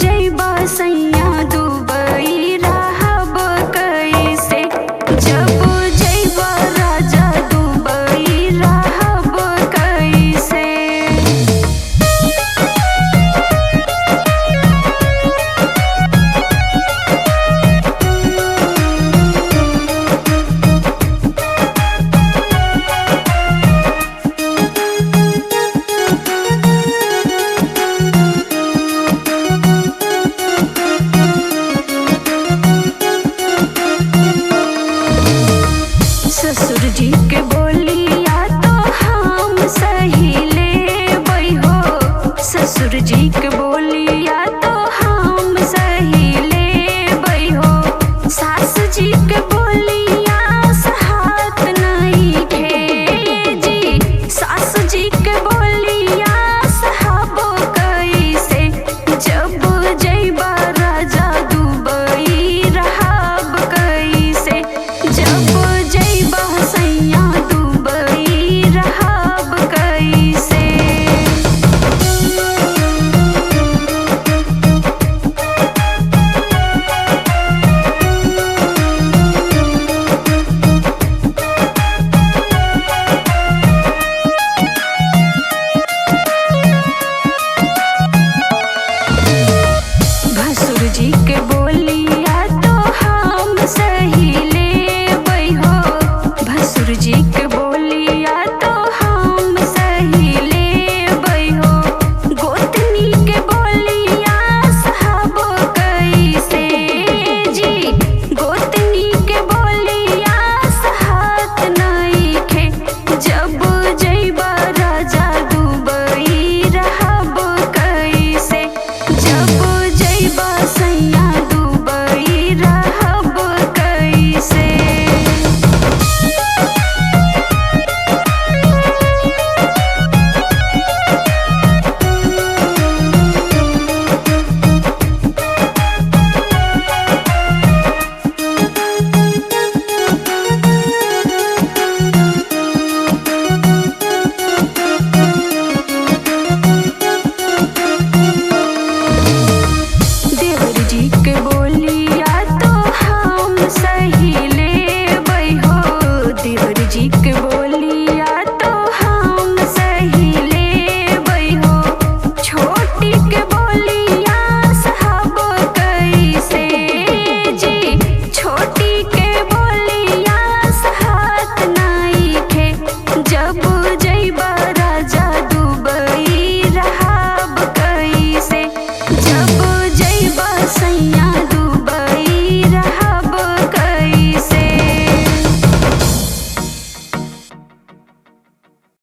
जइबा सैया दुबई रहब कैसे। जब जइबा राजा दुबई रहब कैसे। ससुर जी के बोलिया तो हम सही लेबै हो। ससुर जी के बोलिया तो हम सही लेबै हो। सास जी के बोलिया सहात नहीं खे जी। सास जी के बोलिया सहाबो कैसे। जब जइबा राजा दुबई रहब कैसे। जब जइबा सैया दुबई रहब कैसे। भसुर जी के